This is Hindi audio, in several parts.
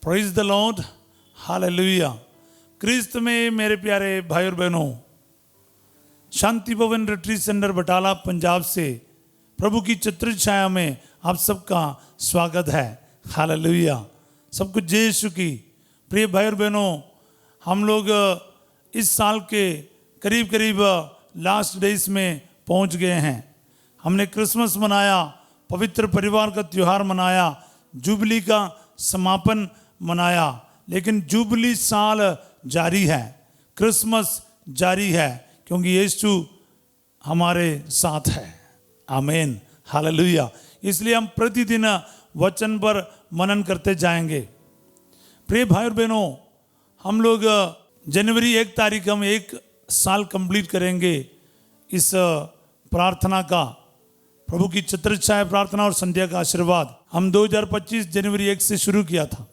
Praise the Lord, hallelujah. क्रिस्त में मेरे प्यारे भाई और बहनों, शांति भवन रिट्रीट सेंटर बटाला पंजाब से प्रभु की छत्र छाया में आप सबका स्वागत है। हालेलुया। सब कुछ यीशु की। प्रिय भाई और बहनों, हम लोग इस साल के करीब करीब लास्ट डेज में पहुंच गए हैं। हमने क्रिसमस मनाया, पवित्र परिवार का त्यौहार मनाया, जुबली का समापन मनाया, लेकिन जुबली साल जारी है, क्रिसमस जारी है, क्योंकि यीशु हमारे साथ है। आमीन, हालेलुया। इसलिए हम प्रतिदिन वचन पर मनन करते जाएंगे। प्रिय भाई और बहनों, हम लोग जनवरी 1 तारीख हम 1 साल कंप्लीट करेंगे इस प्रार्थना का, प्रभु की छत्र छाया प्रार्थना और संध्या का आशीर्वाद। हम 2025 जनवरी 1 से शुरू किया था।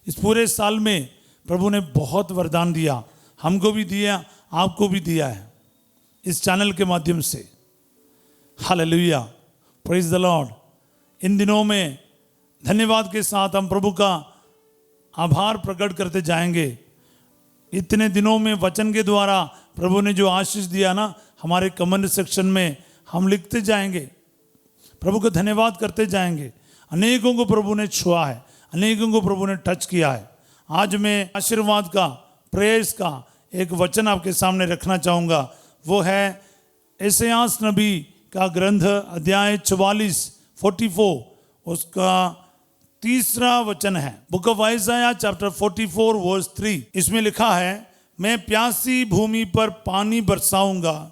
इस पूरे साल में प्रभु ने बहुत वरदान दिया, हमको भी दिया, आपको भी दिया है इस चैनल के माध्यम से। Hallelujah, praise the Lord. इन दिनों में धन्यवाद के साथ हम प्रभु का आभार प्रकट करते जाएंगे। इतने दिनों में वचन के द्वारा प्रभु ने जो आशीष दिया ना, हमारे कमेंट सेक्शन में हम लिखते जाएंगे, प्रभु का धन्यवाद करते जाएंगे। अनेकों को प्रभु ने छुआ है, अनेकों को प्रभु ने टच किया है। आज मैं आशीर्वाद का, प्रेयर्स का एक वचन आपके सामने रखना चाहूँगा। वो है यशायाह नबी का ग्रंथ अध्याय 44 उसका 3 वचन है। Book of Isaiah chapter 44 verse 3। इसमें लिखा है, मैं प्यासी भूमि पर पानी बरसाऊंगा,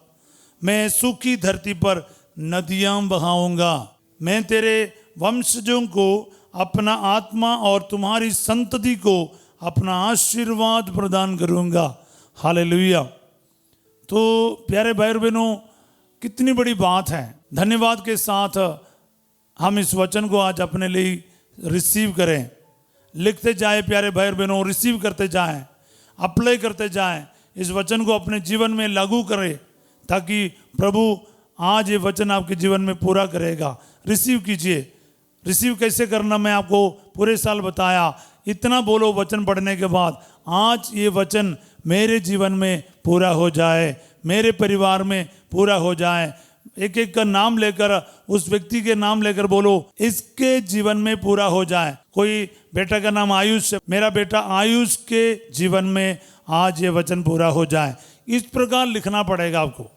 मैं सूखी धरती पर नदियां बहाऊंगा, मैं तेरे वंशजों को अपना आत्मा और तुम्हारी संतति को अपना आशीर्वाद प्रदान करूंगा। हालेलुया। तो प्यारे भाई बहनों, कितनी बड़ी बात है। धन्यवाद के साथ हम इस वचन को आज अपने लिए रिसीव करें। लिखते जाए प्यारे भाई बहनों, रिसीव करते जाएं, अप्लाई करते जाएं, इस वचन को अपने जीवन में लागू करें, ताकि प्रभु आज ये वचन आपके जीवन में पूरा करेगा। रिसीव कीजिए। रिसीव कैसे करना मैं आपको पूरे साल बताया। इतना बोलो वचन पढ़ने के बाद, आज ये वचन मेरे जीवन में पूरा हो जाए, मेरे परिवार में पूरा हो जाए। एक एक का नाम लेकर, उस व्यक्ति के नाम लेकर बोलो, इसके जीवन में पूरा हो जाए। कोई बेटा का नाम आयुष है, मेरा बेटा आयुष के जीवन में आज ये वचन पूरा हो जाए। इस प्रकार लिखना पड़ेगा आपको।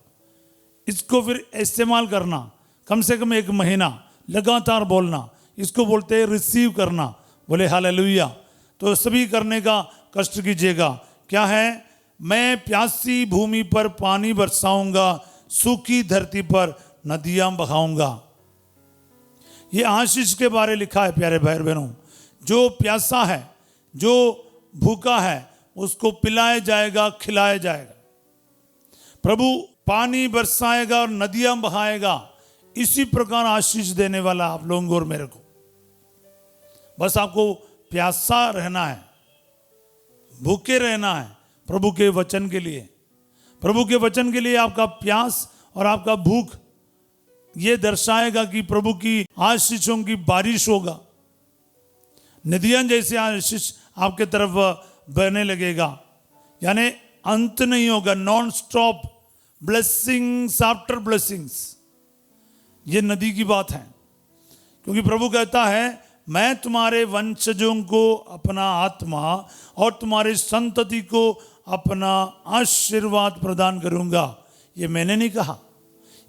इसको फिर इस्तेमाल करना, कम से कम 1 महीना लगातार बोलना। इसको बोलते हैं रिसीव करना। बोले हालेलुया। तो सभी करने का कष्ट कीजिएगा। क्या है? मैं प्यासी भूमि पर पानी बरसाऊंगा, सूखी धरती पर नदियां बहाऊंगा। ये आशीष के बारे लिखा है प्यारे भाई बहनों। जो प्यासा है, जो भूखा है, उसको पिलाया जाएगा, खिलाया जाएगा। प्रभु पानी बरसाएगा और नदियां बहाएगा। इसी प्रकार आशीष देने वाला आप लोगों को और मेरे को। बस आपको प्यासा रहना है, भूखे रहना है प्रभु के वचन के लिए। प्रभु के वचन के लिए आपका प्यास और आपका भूख ये दर्शाएगा कि प्रभु की आशीषों की बारिश होगा। नदियां जैसे आशीष आपके तरफ बहने लगेगा, यानी अंत नहीं होगा। Non stop blessings after blessings, ये नदी की बात है। क्योंकि प्रभु कहता है, मैं तुम्हारे वंशजों को अपना आत्मा और तुम्हारी संतति को अपना आशीर्वाद प्रदान करूंगा। ये मैंने नहीं कहा,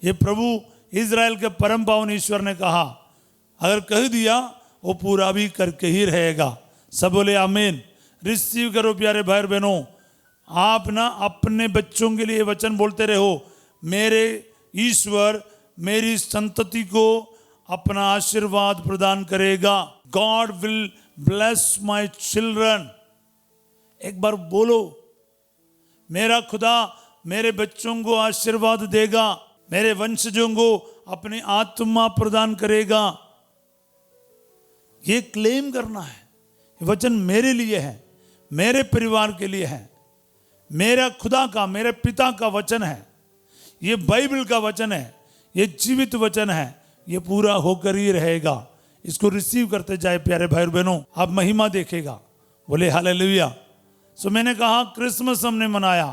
ये प्रभु इज़राइल के परम पावन ईश्वर ने कहा। अगर कह दिया वो पूरा भी करके ही रहेगा। सब बोले आमीन। रिसीव करो प्यारे भाई बहनों। आप ना अपने बच्चों के लिए वचन बोलते रहो, मेरे ईश्वर मेरी संतति को अपना आशीर्वाद प्रदान करेगा। God will bless my children. एक बार बोलो, मेरा खुदा मेरे बच्चों को आशीर्वाद देगा, मेरे वंशजों को अपनी आत्मा प्रदान करेगा। ये क्लेम करना है। ये वचन मेरे लिए है, मेरे परिवार के लिए है, मेरा खुदा का, मेरे पिता का वचन है। ये बाइबल का वचन है, ये जीवित वचन है, ये पूरा होकर ही रहेगा। इसको रिसीव करते जाए प्यारे भाई और बहनों, आप महिमा देखेगा। बोले हालेलुया। सो मैंने कहा क्रिसमस हमने मनाया,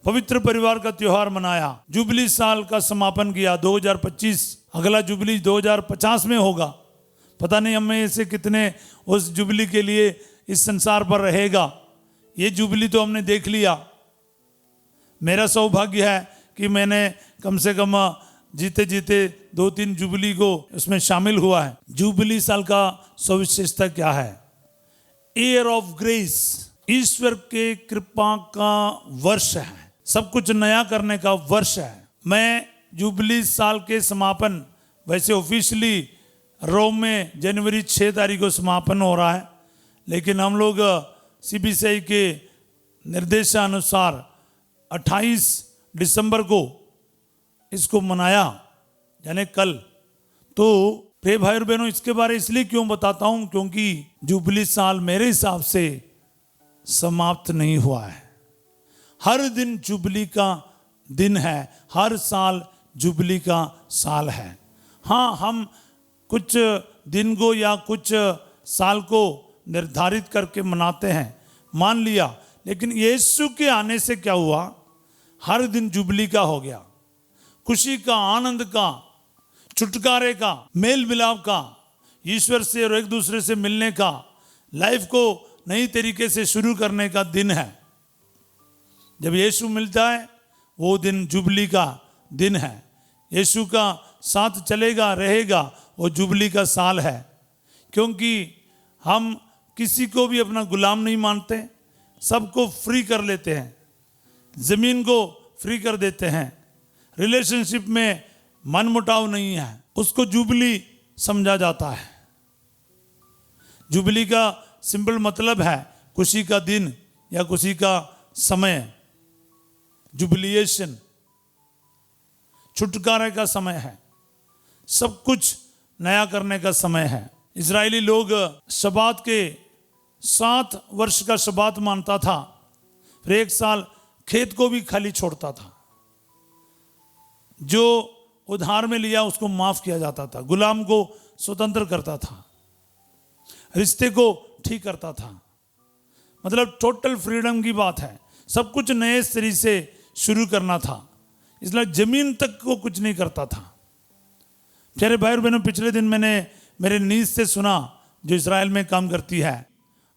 पवित्र परिवार का त्योहार मनाया, जुबली साल का समापन किया 2025, अगला जुबली 2050 में होगा। पता नहीं हम में से कितने उस जुबली के लिए इस संसार पर रहेगा। ये जुबली तो हमने देख लिया। मेरा सौभाग्य है कि मैंने कम से कम जीते जीते 2-3 जुबली को उसमें शामिल हुआ है। जुबली साल का सविशेषता क्या है? ईयर ऑफ ग्रेस, ईश्वर के कृपा का वर्ष है, सब कुछ नया करने का वर्ष है। मैं जुबली साल के समापन, वैसे ऑफिशियली रोम में जनवरी 6 तारीख को समापन हो रहा है, लेकिन हम लोग CBCI के निर्देशानुसार 28 दिसंबर को इसको मनाया, यानी कल। तो प्रिय भाई और बहनों, इसके बारे इसलिए क्यों बताता हूं, क्योंकि जुबली साल मेरे हिसाब से समाप्त नहीं हुआ है। हर दिन जुबली का दिन है, हर साल जुबली का साल है। हाँ, हम कुछ दिन को या कुछ साल को निर्धारित करके मनाते हैं, मान लिया, लेकिन यीशु के आने से क्या हुआ? हर दिन जुबली का हो गया, खुशी का, आनंद का, छुटकारे का, मेल मिलाप का, ईश्वर से और एक दूसरे से मिलने का, लाइफ को नई तरीके से शुरू करने का दिन है। जब यीशु मिलता है वो दिन जुबली का दिन है। यीशु का साथ चलेगा, रहेगा, वो जुबली का साल है। क्योंकि हम किसी को भी अपना गुलाम नहीं मानते, सबको फ्री कर लेते हैं, जमीन को फ्री कर देते हैं, रिलेशनशिप में मनमुटाव नहीं है, उसको जुबली समझा जाता है। जुबली का सिंपल मतलब है खुशी का दिन या खुशी का समय, जुबिलिएशन, छुटकारे का समय है, सब कुछ नया करने का समय है। इजरायली लोग शबात के 7 वर्ष का शबात मानता था, फिर 1 साल खेत को भी खाली छोड़ता था। जो उधार में लिया उसको माफ किया जाता था, गुलाम को स्वतंत्र करता था, रिश्ते को ठीक करता था। मतलब टोटल फ्रीडम की बात है, सब कुछ नए सिरे से शुरू करना था, इसलिए जमीन तक को कुछ नहीं करता था। प्यारे भाई और बहनों, पिछले दिन मैंने मेरे नीज से सुना जो इजराइल में काम करती है,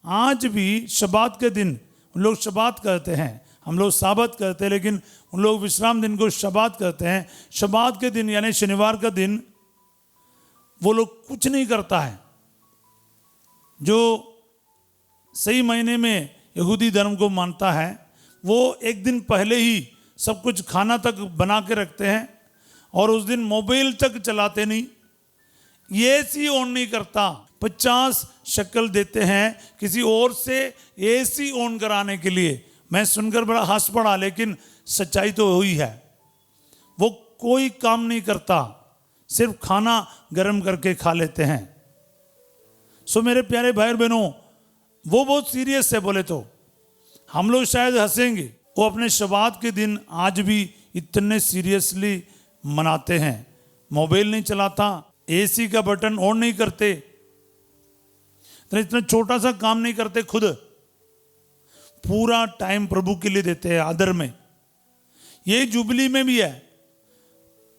आज भी शबात के दिन उन लोग शबात कहते हैं, हम लोग साबत कहते हैं, लेकिन उन लोग विश्राम दिन को शबात कहते हैं। शबात के दिन यानी शनिवार का दिन वो लोग कुछ नहीं करता है। जो सही महीने में यहूदी धर्म को मानता है वो एक दिन पहले ही सब कुछ खाना तक बना के रखते हैं और उस दिन मोबाइल तक चलाते नहीं, एसी ऑन नहीं करता। 50 शक्ल देते हैं किसी और से एसी ऑन कराने के लिए। मैं सुनकर बड़ा हंस पड़ा, लेकिन सच्चाई तो हुई है। वो कोई काम नहीं करता, सिर्फ खाना गर्म करके खा लेते हैं। सो मेरे प्यारे भाई और बहनों, वो बहुत सीरियस है। बोले तो हम लोग शायद हंसेंगे, वो अपने शबात के दिन आज भी इतने सीरियसली मनाते हैं। मोबाइल नहीं चलाता, एसी का बटन ऑन नहीं करते, तो इतना छोटा सा काम नहीं करते, खुद पूरा टाइम प्रभु के लिए देते हैं आदर में। ये जुबली में भी है,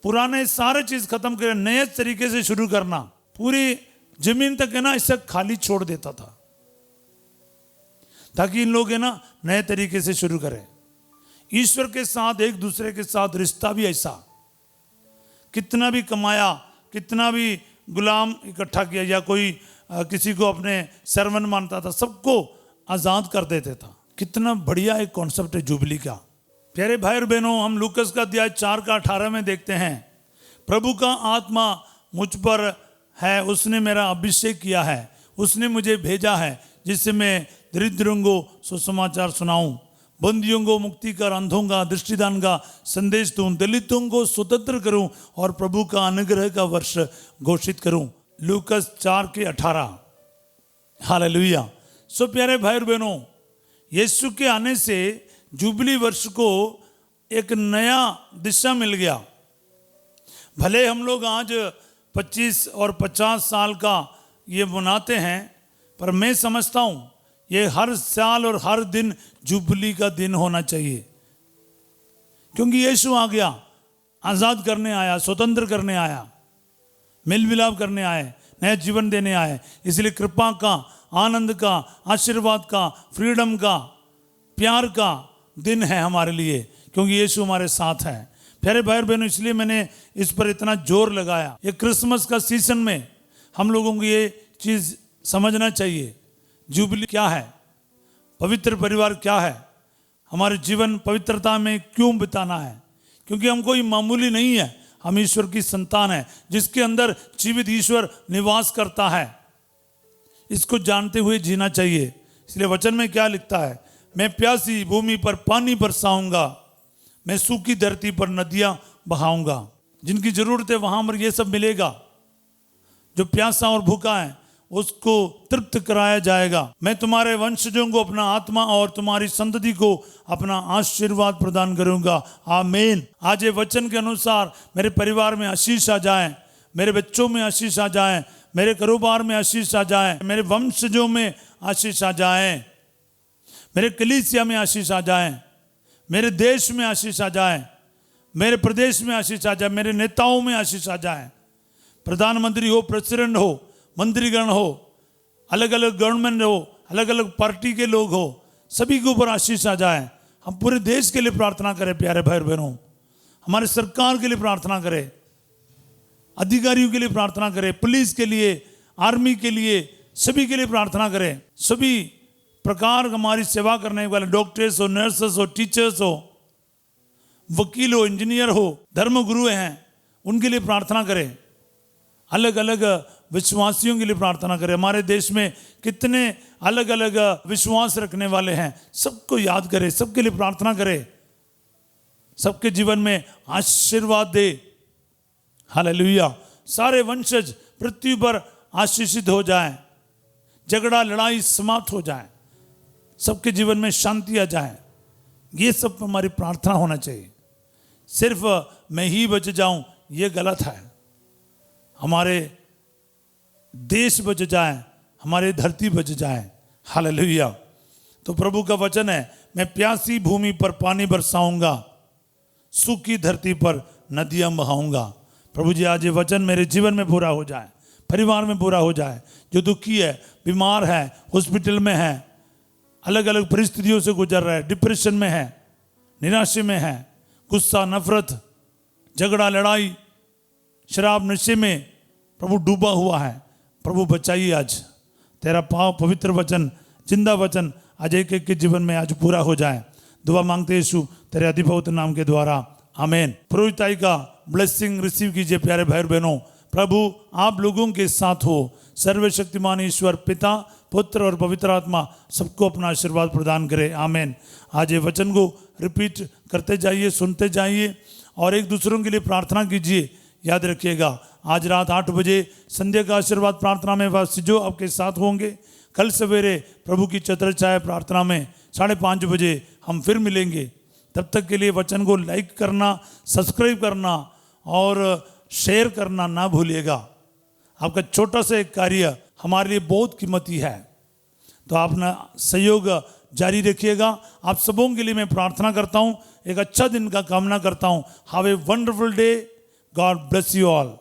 पुराने सारे चीज खत्म कर नए तरीके से शुरू करना। पूरी जमीन तक है ना इससे खाली छोड़ देता था ताकि इन लोग है ना नए तरीके से शुरू करें। ईश्वर के साथ, एक दूसरे के साथ रिश्ता भी ऐसा, कितना भी कमाया, कितना भी गुलाम इकट्ठा किया या कोई किसी को अपने सर्वन मानता था, सबको आजाद कर देते था। कितना बढ़िया एक कॉन्सेप्ट है जुबली का। प्यारे भाई और बहनों, हम लूकस का अध्याय 4 का 18 में देखते हैं, प्रभु का आत्मा मुझ पर है, उसने मेरा अभिषेक किया है, उसने मुझे भेजा है जिससे मैं दरिद्रों को सुसमाचार सुनाऊं, बंदियों को मुक्ति कर, अंधों का दृष्टिदान का संदेश दूं, दलितों को स्वतंत्र करूं और प्रभु का अनुग्रह का वर्ष घोषित करूं। लूकस 4 के 18। हालेलुया। सो प्यारे भाई और बहनों, यीशु के आने से जुबली वर्ष को एक नया दिशा मिल गया। भले हम लोग आज 25 और 50 साल का ये मनाते हैं, पर मैं समझता हूँ ये हर साल और हर दिन जुबली का दिन होना चाहिए, क्योंकि यीशु आ गया, आज़ाद करने आया, स्वतंत्र करने आया, मेल मिलाप करने आए, नया जीवन देने आए। इसलिए कृपा का, आनंद का, आशीर्वाद का, फ्रीडम का, प्यार का दिन है हमारे लिए, क्योंकि यीशु हमारे साथ है। प्यारे भाई बहनों, इसलिए मैंने इस पर इतना जोर लगाया। ये क्रिसमस का सीजन में हम लोगों को ये चीज़ समझना चाहिए, जुबली क्या है, पवित्र परिवार क्या है, हमारे जीवन पवित्रता में क्यों बिताना है, क्योंकि हम कोई मामूली नहीं है, हम ईश्वर की संतान है, जिसके अंदर जीवित ईश्वर निवास करता है। इसको जानते हुए जीना चाहिए। इसलिए वचन में क्या लिखता है, मैं प्यासी भूमि पर पानी बरसाऊंगा, मैं सूखी धरती पर नदियां बहाऊंगा। जिनकी जरूरत है वहां पर यह सब मिलेगा। जो प्यासा और भूखा है उसको तृप्त कराया जाएगा। मैं तुम्हारे वंशजों को अपना आत्मा और तुम्हारी संतति को अपना आशीर्वाद प्रदान करूंगा। आमीन। आज ये वचन के अनुसार मेरे परिवार में आशीष आ जाए, मेरे बच्चों में आशीष आ जाए, मेरे कारोबार में आशीष आ जाए, मेरे वंशजों में आशीष आ जाए, मेरे कलीसिया में आशीष आ जाए, मेरे देश में आशीष आ जाए, मेरे प्रदेश में आशीष आ जाए, मेरे नेताओं में आशीष आ जाए। प्रधानमंत्री हो, प्रेसिडेंट हो, मंत्रीगण हो, अलग अलग गवर्नमेंट हो, अलग अलग पार्टी के लोग हो, सभी के ऊपर आशीष आ जाए। हम पूरे देश के लिए प्रार्थना करें प्यारे भाई बहनों, हमारे सरकार के लिए प्रार्थना करें, अधिकारियों के लिए प्रार्थना करें, पुलिस के लिए, आर्मी के लिए, सभी के लिए प्रार्थना करें। सभी प्रकार हमारी सेवा करने वाले डॉक्टर्स हो, नर्सेस हो, टीचर्स हो, वकील हो, इंजीनियर हो, धर्मगुरु हैं, उनके लिए प्रार्थना करें। अलग अलग विश्वासियों के लिए प्रार्थना करें। हमारे देश में कितने अलग अलग विश्वास रखने वाले हैं, सबको याद करें, सबके लिए प्रार्थना करें, सबके जीवन में आशीर्वाद दे। हालेलुया। सारे वंशज पृथ्वी पर आशीषित हो जाएं, झगड़ा लड़ाई समाप्त हो जाए, सबके जीवन में शांति आ जाए। ये सब हमारी प्रार्थना होना चाहिए। सिर्फ मैं ही बच जाऊं ये गलत है। हमारे देश बच जाए, हमारी धरती बच जाए। हालेलुया। तो प्रभु का वचन है, मैं प्यासी भूमि पर पानी बरसाऊंगा, सूखी धरती पर नदियां बहाऊंगा। प्रभु जी आज ये वचन मेरे जीवन में पूरा हो जाए, परिवार में पूरा हो जाए। जो दुखी है, बीमार है, हॉस्पिटल में है, अलग अलग परिस्थितियों से गुजर रहा है, डिप्रेशन में है, निराशे में है, गुस्सा, नफरत, झगड़ा, लड़ाई, शराब, नशे में प्रभु डूबा हुआ है, प्रभु बचाइए। आज तेरा पाव पवित्र वचन, जिंदा वचन आज एक एक के जीवन में आज पूरा हो जाए। दुआ मांगते यीशु तेरे अधिपवित्र नाम के द्वारा, आमीन। पुरोहिताई का ब्लेसिंग रिसीव कीजिए प्यारे भाई बहनों। प्रभु आप लोगों के साथ हो। सर्वशक्तिमान ईश्वर पिता, पुत्र और पवित्र आत्मा सबको अपना आशीर्वाद प्रदान करे, आमीन। आज ये वचन को रिपीट करते जाइए, सुनते जाइए और एक दूसरों के लिए प्रार्थना कीजिए। याद रखिएगा आज रात 8 बजे संध्या का आशीर्वाद प्रार्थना में जो आपके साथ होंगे। कल सवेरे प्रभु की छत्र छाया प्रार्थना में 5:30 बजे हम फिर मिलेंगे। तब तक के लिए वचन को लाइक करना, सब्सक्राइब करना और शेयर करना ना भूलिएगा। आपका छोटा सा एक कार्य हमारे लिए बहुत कीमती है, तो आप ना सहयोग जारी रखिएगा। आप सबों के लिए मैं प्रार्थना करता हूँ, एक अच्छा दिन का कामना करता हूँ। Have a wonderful day. God bless you all.